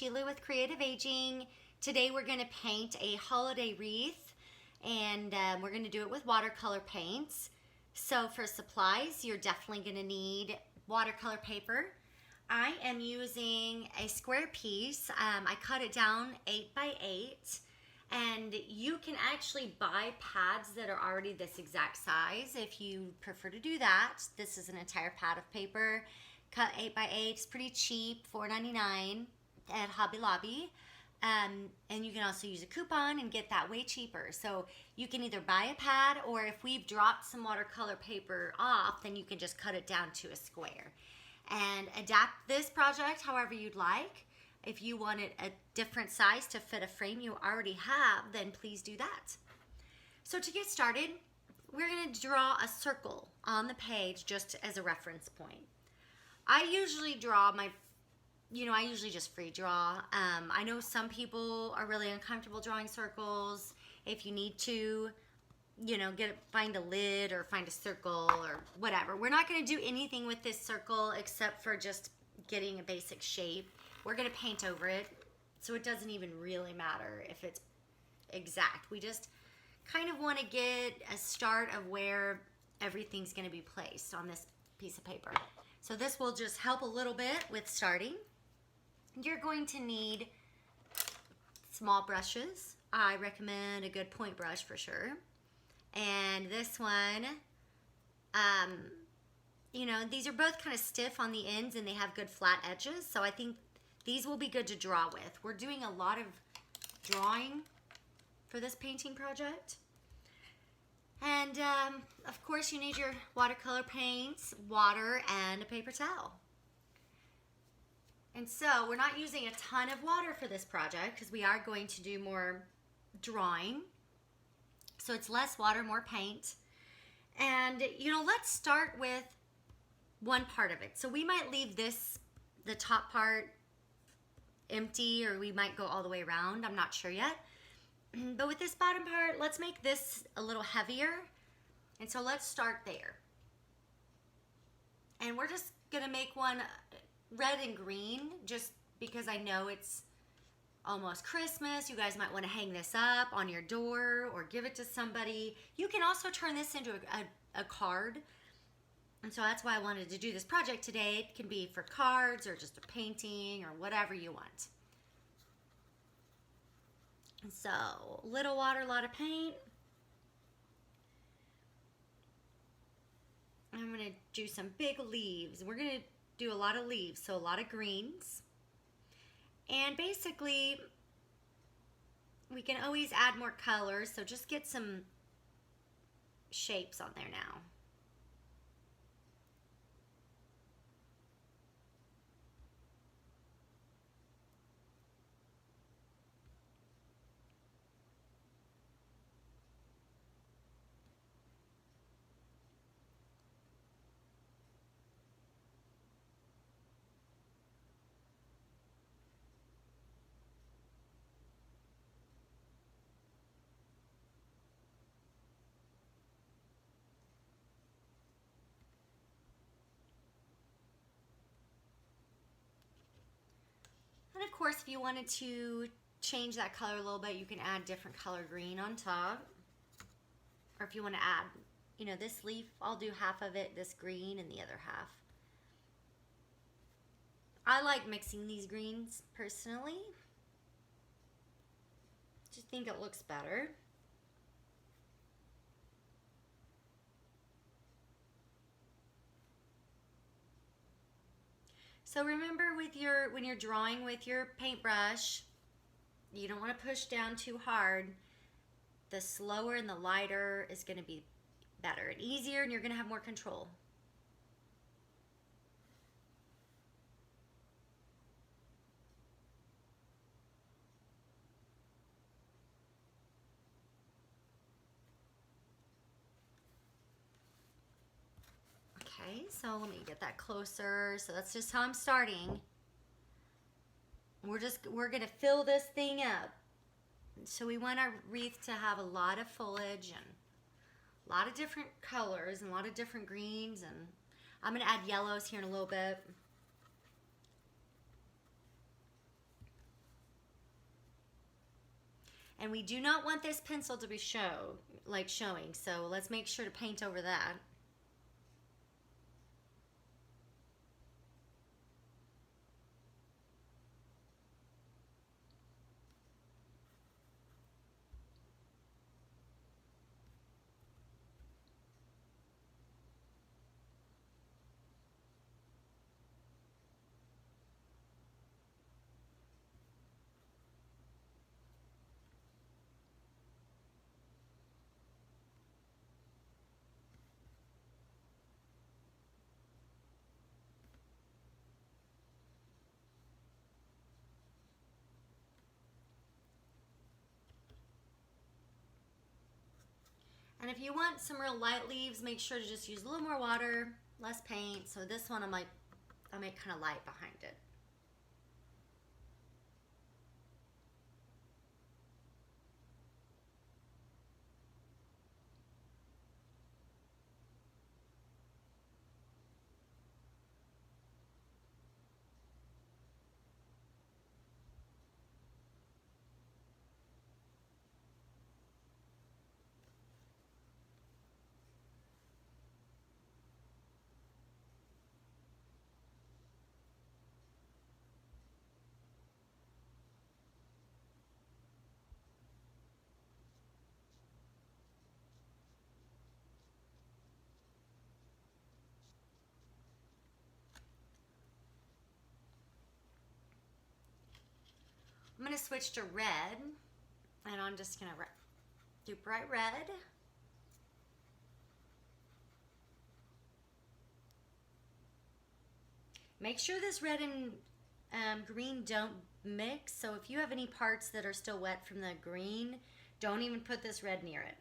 Sheila with Creative Aging. Today we're going to paint a holiday wreath, and we're going to do it with watercolor paints. So for supplies, you're definitely going to need watercolor paper. I am using a square piece. I cut it down 8 by 8, and you can actually buy pads that are already this exact size if you prefer to do that. This is an entire pad of paper, cut 8 by 8. It's pretty cheap, $4.99 at Hobby Lobby. And you can also use a coupon and get that way cheaper. So you can either buy a pad, or if we've dropped some watercolor paper off, then you can just cut it down to a square and adapt this project however you'd like. If you want it a different size to fit a frame you already have, then please do that. So to get started, we're going to draw a circle on the page just as a reference point. I usually draw I usually just free draw. I know some people are really uncomfortable drawing circles. If you need to, find a lid or find a circle or whatever. We're not going to do anything with this circle except for just getting a basic shape. We're going to paint over it, so it doesn't even really matter if it's exact. We just kind of want to get a start of where everything's going to be placed on this piece of paper. So this will just help a little bit with starting. You're going to need small brushes. I recommend a good point brush for sure. And this one, these are both kind of stiff on the ends and they have good flat edges. So I think these will be good to draw with. We're doing a lot of drawing for this painting project. And of course you need your watercolor paints, water, and a paper towel. And so we're not using a ton of water for this project because we are going to do more drawing. So it's less water, more paint. And, let's start with one part of it. So we might leave the top part empty, or we might go all the way around. I'm not sure yet. But with this bottom part, let's make this a little heavier. And so let's start there. And we're just going to make one red and green, just because I know it's almost Christmas. You guys might want to hang this up on your door or give it to somebody. You can also turn this into a card. And so that's why I wanted to do this project today. It can be for cards or just a painting or whatever you want. And so, little water, a lot of paint. I'm going to do some big leaves. We're going to do a lot of leaves, so a lot of greens. And basically, we can always add more colors, so just get some shapes on there now. And of course, if you wanted to change that color a little bit, you can add different color green on top. Or if you want to add, this leaf, I'll do half of it, this green, and the other half. I like mixing these greens personally. Just think it looks better. So remember when you're drawing with your paintbrush, you don't want to push down too hard. The slower and the lighter is going to be better and easier, and you're going to have more control. Okay, so let me get that closer. So that's just how I'm starting. We're gonna fill this thing up. So we want our wreath to have a lot of foliage and a lot of different colors and a lot of different greens, and I'm gonna add yellows here in a little bit. And we do not want this pencil to be showing. So let's make sure to paint over that. And if you want some real light leaves, make sure to just use a little more water, less paint. So this one I'll make kind of light behind it. I'm going to switch to red, and I'm just going to do bright red. Make sure this red and green don't mix, so if you have any parts that are still wet from the green, don't even put this red near it.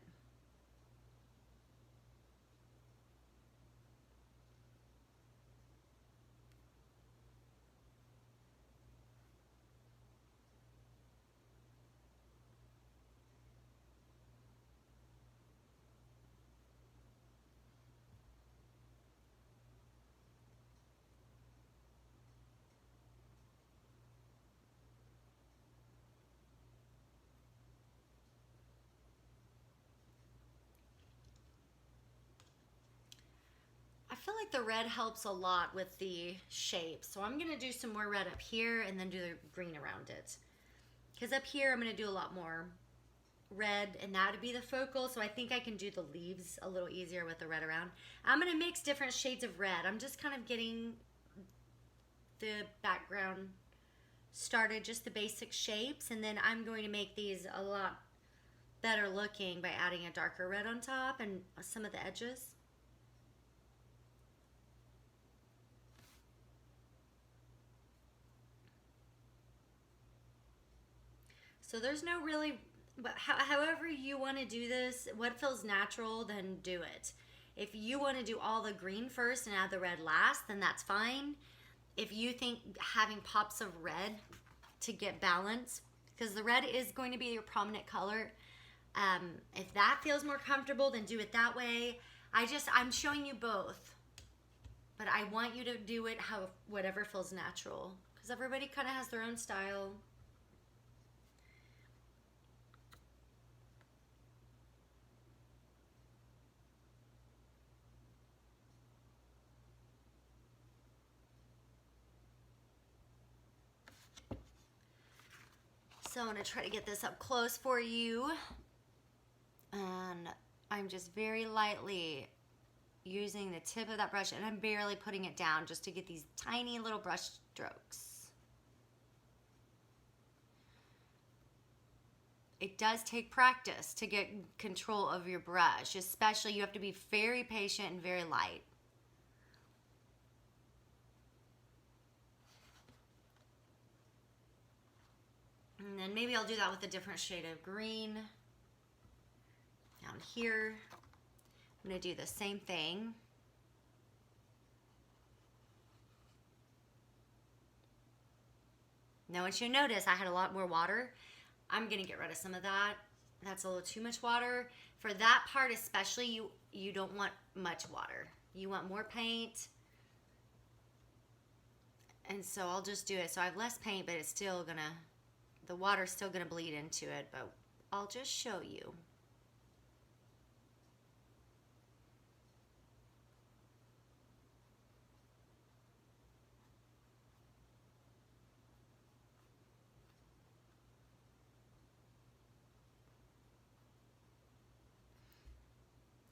I feel like the red helps a lot with the shape. So I'm gonna do some more red up here and then do the green around it. Because up here I'm gonna do a lot more red and that would be the focal. So I think I can do the leaves a little easier with the red around. I'm gonna mix different shades of red. I'm just kind of getting the background started, just the basic shapes. And then I'm going to make these a lot better looking by adding a darker red on top and some of the edges. So there's no really, but however you want to do this, what feels natural, then do it. If you want to do all the green first and add the red last, then that's fine. If you think having pops of red to get balance, because the red is going to be your prominent color, if that feels more comfortable, then do it that way. I'm showing you both, but I want you to do it whatever feels natural, because everybody kind of has their own style. So I'm going to try to get this up close for you. And I'm just very lightly using the tip of that brush, and I'm barely putting it down just to get these tiny little brush strokes. It does take practice to get control of your brush, especially you have to be very patient and very light. And then maybe I'll do that with a different shade of green. Down here, I'm going to do the same thing. Now, once you notice, I had a lot more water. I'm going to get rid of some of that. That's a little too much water. For that part especially, you don't want much water. You want more paint. And so I'll just do it. So I have less paint, but it's still going to, the water's still going to bleed into it, but I'll just show you.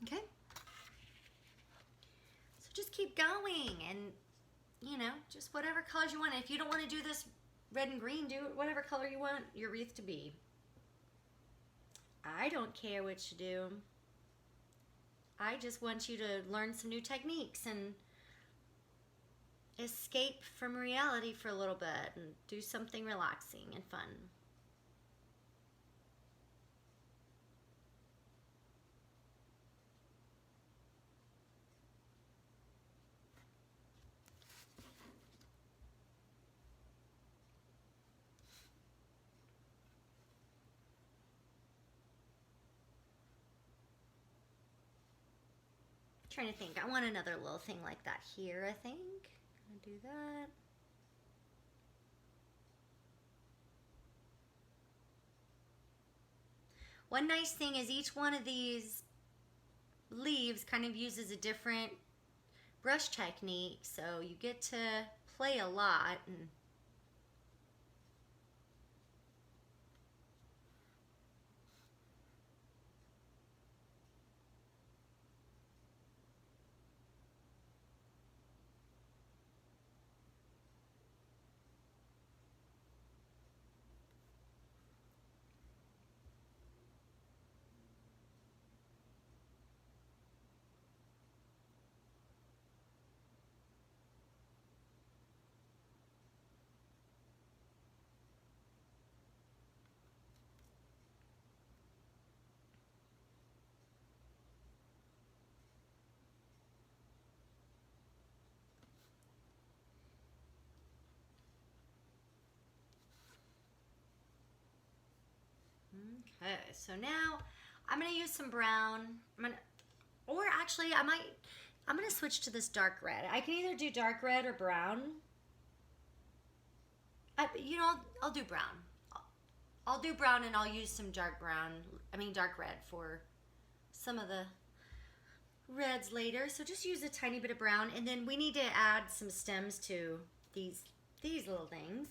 Okay. So just keep going and, you know, just whatever colors you want. If you don't want to do this red and green, do whatever color you want your wreath to be. I don't care what you do. I just want you to learn some new techniques and escape from reality for a little bit and do something relaxing and fun. Trying to think. I want another little thing like that here, I think. I'm gonna do that. One nice thing is each one of these leaves kind of uses a different brush technique, so you get to play a lot. And okay, so now I'm gonna use some brown. Or actually, I'm gonna switch to this dark red. I can either do dark red or brown. I'll do brown. I'll do brown and I'll use some dark red for some of the reds later. So just use a tiny bit of brown, and then we need to add some stems to these little things.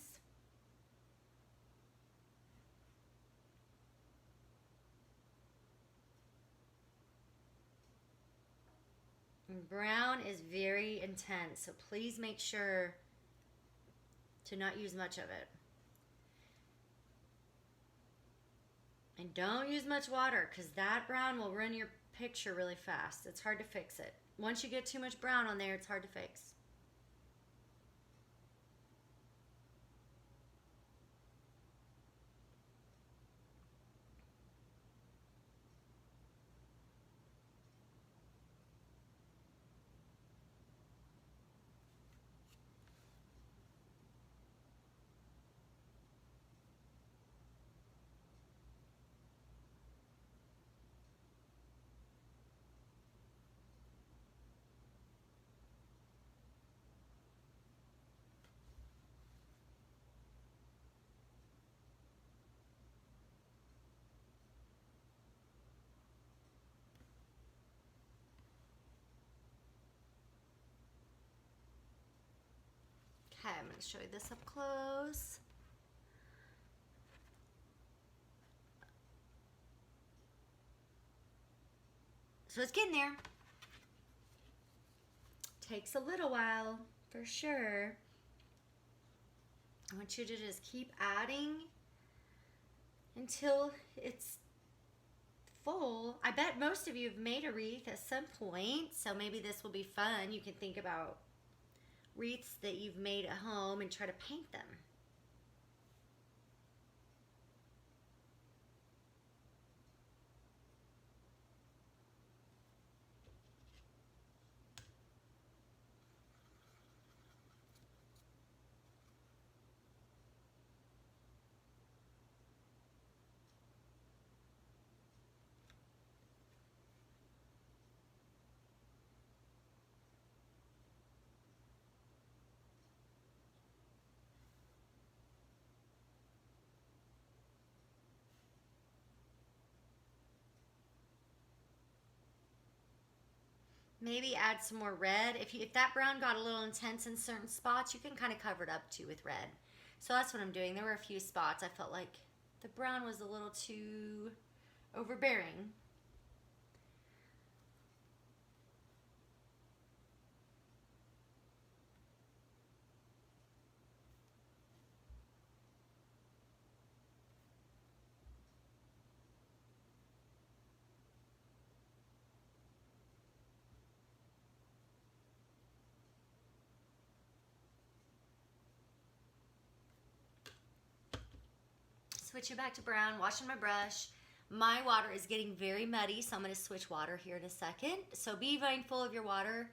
And brown is very intense, so please make sure to not use much of it. And don't use much water, because that brown will ruin your picture really fast. It's hard to fix it. Once you get too much brown on there, it's hard to fix. Okay, I'm going to show you this up close. So it's getting there. Takes a little while, for sure. I want you to just keep adding until it's full. I bet most of you have made a wreath at some point, so maybe this will be fun. You can think about wreaths that you've made at home and try to paint them. Maybe add some more red. If that brown got a little intense in certain spots, you can kind of cover it up too with red. So that's what I'm doing. There were a few spots I felt like the brown was a little too overbearing. Switch it back to brown, washing my brush. My water is getting very muddy, so I'm going to switch water here in a second. So be mindful of your water.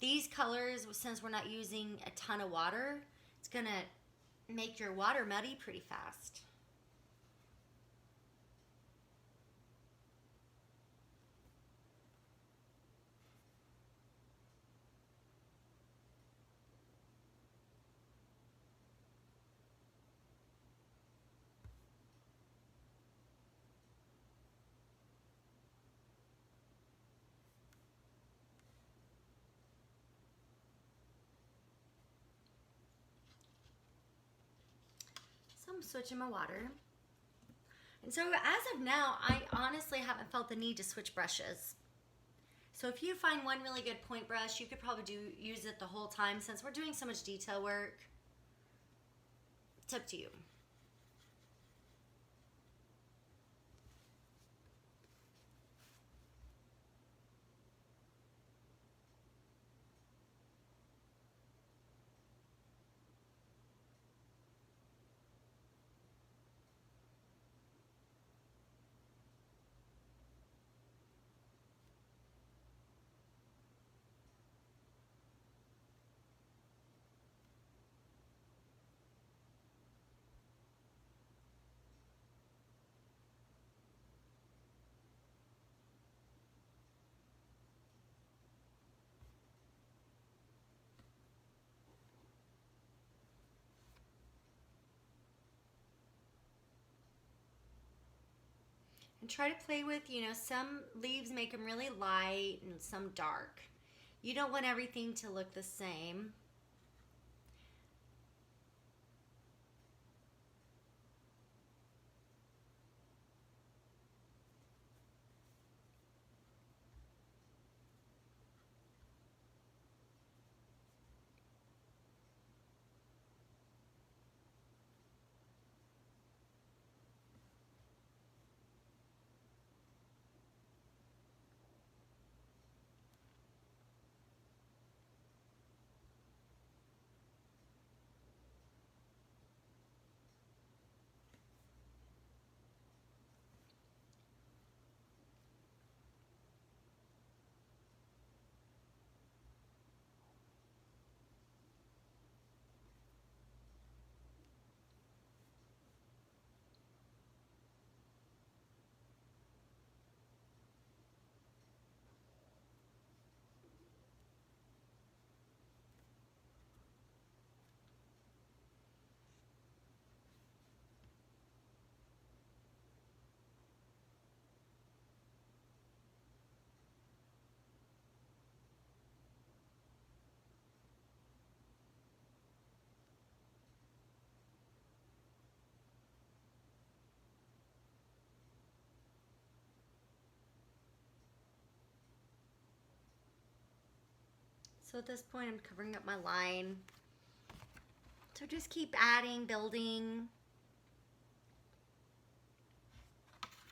These colors, since we're not using a ton of water, it's going to make your water muddy pretty fast. So I'm switching my water. And so as of now, I honestly haven't felt the need to switch brushes. So if you find one really good point brush, you could probably use it the whole time. Since we're doing so much detail work, it's up to you. And try to play with, some leaves make them really light and some dark. You don't want everything to look the same. So at this point, I'm covering up my line. So just keep adding, building.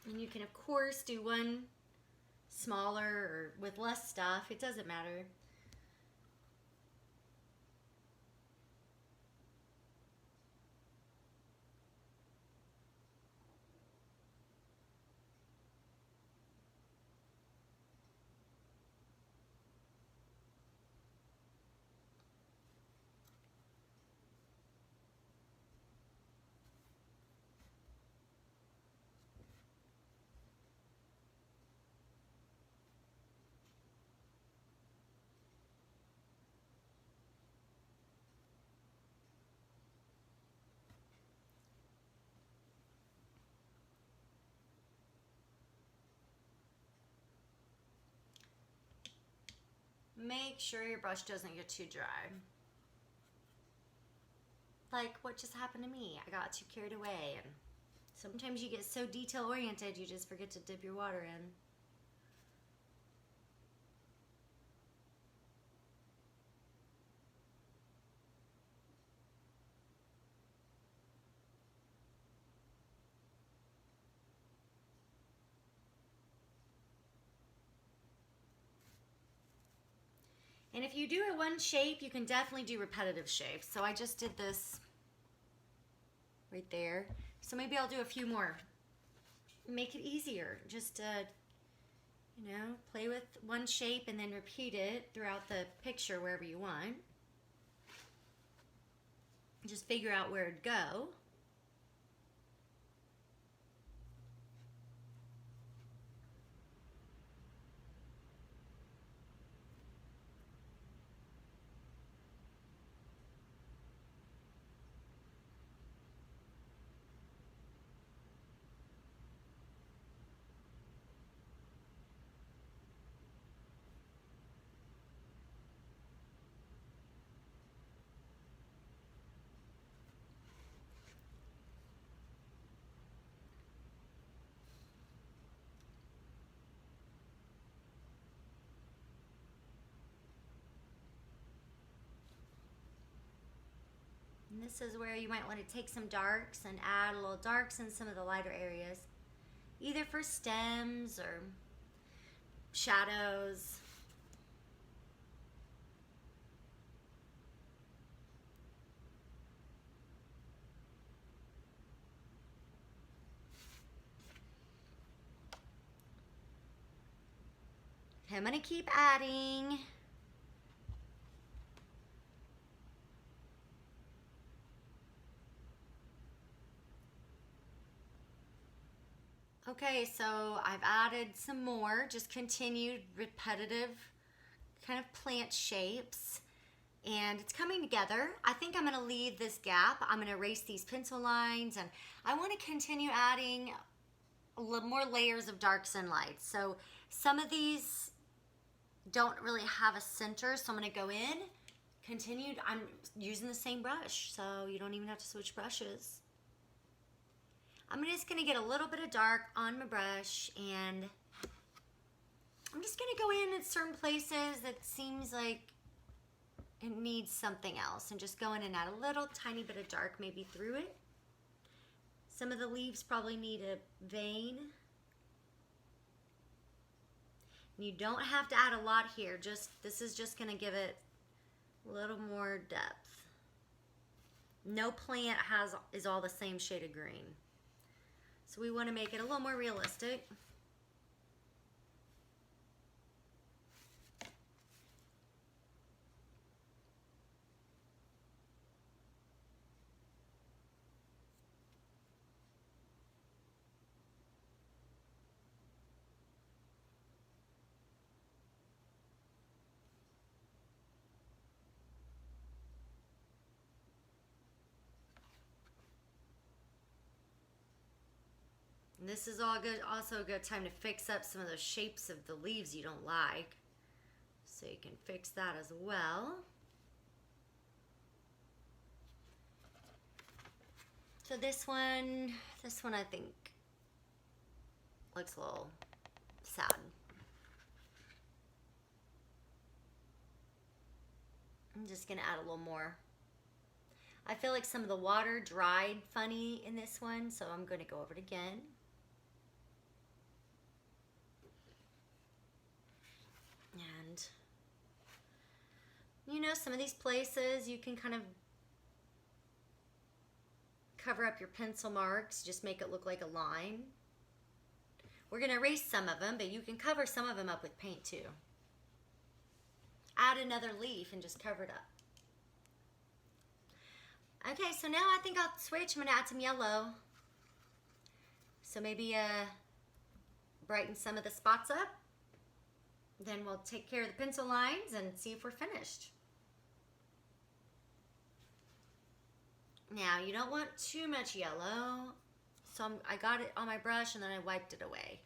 And you can, of course, do one smaller or with less stuff. It doesn't matter. make sure your brush doesn't get too dry. Like what just happened to me. I got too carried away, and sometimes you get so detail oriented you just forget to dip your water in. And if you do it one shape, you can definitely do repetitive shapes. So I just did this right there. So maybe I'll do a few more. Make it easier. Just, you know, play with one shape and then repeat it throughout the picture wherever you want. Just figure out where it'd go. And this is where you might want to take some darks and add a little darks in some of the lighter areas, either for stems or shadows. Okay, I'm going to keep adding. Okay, so I've added some more, just continued repetitive kind of plant shapes, and it's coming together. I think I'm gonna leave this gap. I'm gonna erase these pencil lines, and I wanna continue adding a little more layers of darks and lights. So some of these don't really have a center, so I'm gonna go in, continued. I'm using the same brush, so you don't even have to switch brushes. I'm just gonna get a little bit of dark on my brush, and I'm just gonna go in at certain places that seems like it needs something else, and just go in and add a little tiny bit of dark maybe through it. Some of the leaves probably need a vein. And you don't have to add a lot here, this is just gonna give it a little more depth. No plant is all the same shade of green. So we want to make it a little more realistic. And this is also a good time to fix up some of the shapes of the leaves you don't like. So you can fix that as well. So this one I think looks a little sad. I'm just gonna add a little more. I feel like some of the water dried funny in this one, so I'm gonna go over it again. And you know, some of these places you can kind of cover up your pencil marks, just make it look like a line. We're gonna erase some of them, but you can cover some of them up with paint too. Add another leaf and just cover it up. Okay, so now I think I'll switch. I'm gonna add some yellow. So maybe brighten some of the spots up. Then we'll take care of the pencil lines and see if we're finished. Now, you don't want too much yellow. So I got it on my brush and then I wiped it away.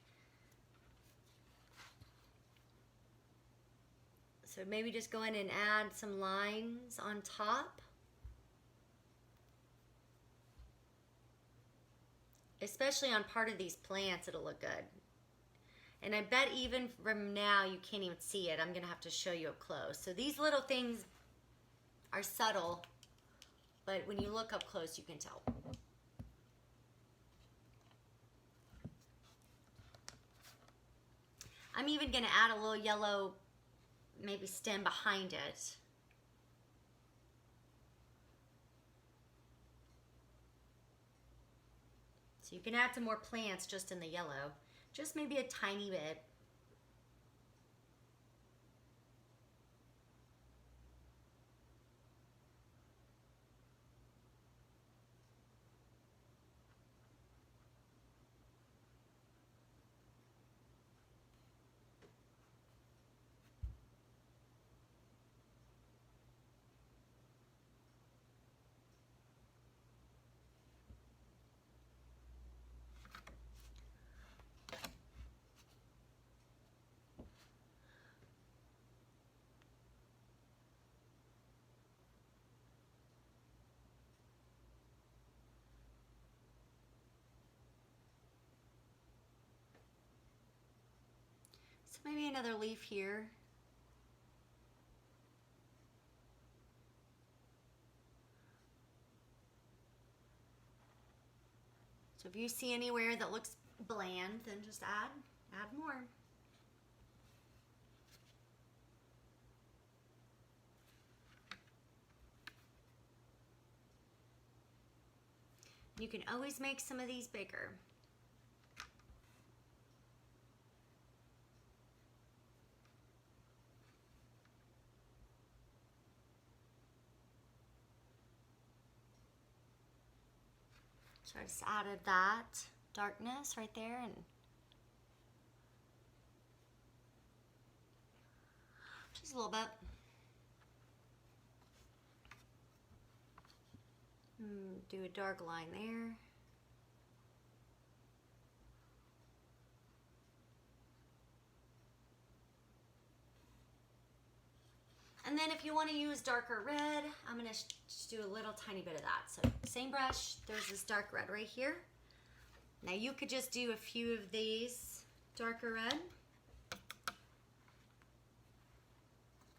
So maybe just go in and add some lines on top. Especially on part of these plants, it'll look good. And I bet even from now you can't even see it. I'm gonna have to show you up close. So these little things are subtle, but when you look up close, you can tell. I'm even gonna add a little yellow, maybe stem behind it. So you can add some more plants just in the yellow, just maybe a tiny bit. So maybe another leaf here. So if you see anywhere that looks bland, then just add more. You can always make some of these bigger. So I just added that darkness right there, and just a little bit. Do a dark line there. And then if you want to use darker red, I'm going to just do a little tiny bit of that. So same brush, there's this dark red right here. Now you could just do a few of these darker red.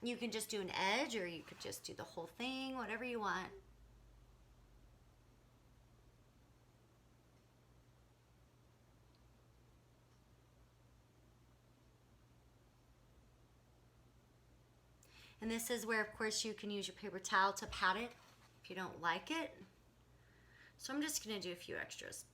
You can just do an edge, or you could just do the whole thing, whatever you want. And this is where, of course, you can use your paper towel to pat it if you don't like it. So I'm just going to do a few extras.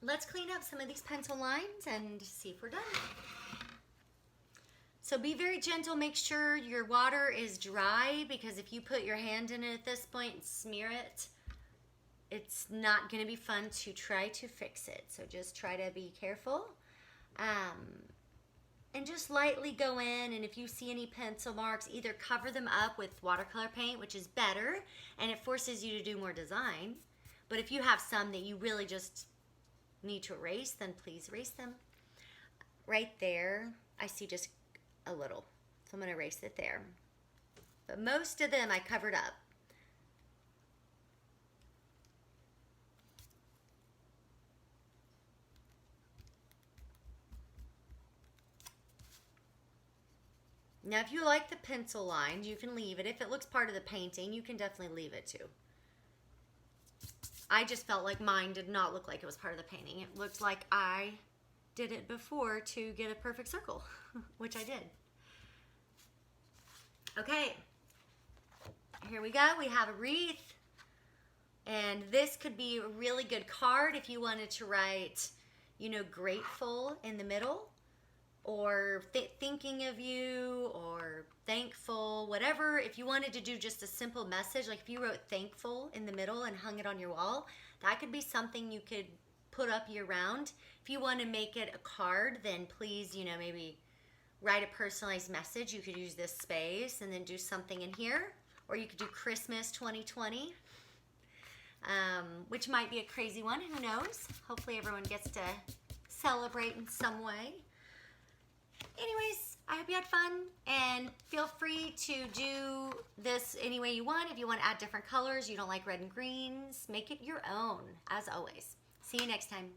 Let's clean up some of these pencil lines and see if we're done. So be very gentle. Make sure your water is dry, because if you put your hand in it at this point and smear it, it's not going to be fun to try to fix it. So just try to be careful. And just lightly go in, and if you see any pencil marks, either cover them up with watercolor paint, which is better, and it forces you to do more design. But if you have some that you really just need to erase, then please erase them. Right there, I see just a little, so I'm going to erase it there. But most of them I covered up. Now, if you like the pencil lines, you can leave it. If it looks part of the painting, you can definitely leave it too. I just felt like mine did not look like it was part of the painting. It looked like I did it before to get a perfect circle, which I did. Okay, here we go. We have a wreath, and this could be a really good card if you wanted to write, you know, grateful in the middle, or thinking of you or thankful, whatever. If you wanted to do just a simple message, like if you wrote thankful in the middle and hung it on your wall, that could be something you could put up year round. If you want to make it a card, then please, you know, maybe write a personalized message. You could use this space and then do something in here. Or you could do Christmas 2020, which might be a crazy one. Who knows? Hopefully everyone gets to celebrate in some way. Anyways, I hope you had fun, and feel free to do this any way you want. If you want to add different colors, you don't like red and greens, make it your own, as always. See you next time.